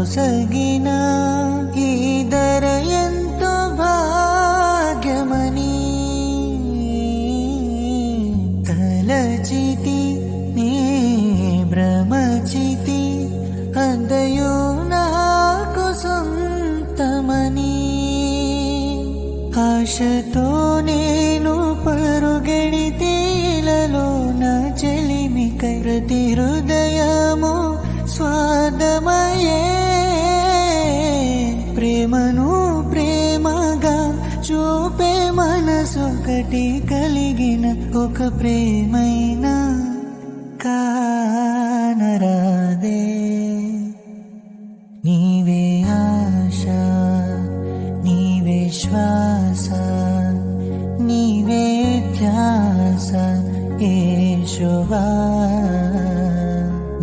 నొసగిన ఈ దర ఎంతో భాగ్యమని తలచితి నీ భ్రమచితి అంతయు నాకు సొంతమని ఆశతో నేను పరుగెడితేలలో నా చెలిమికై ప్రతి హృదయము స్వాదమయే ప్రేమను ప్రేమగా చూపే మనసొకటి కలిగిన ఒక ప్రేమైన కానరాదే నీవే ఆశ నీవే శ్వాస నీవే ధ్యాస యేషువా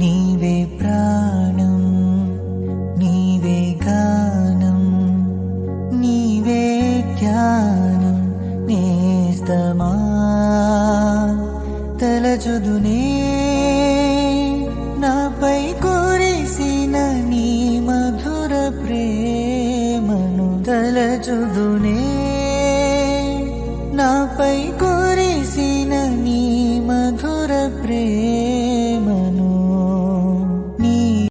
నీవే ప్రాణం నీవే గానం నీవే జ్ఞానం నేస్తమా తలచుదునే నాపై కురిసిన నీ మధుర ప్రేమను తలచుదునే నాపై కురిసిన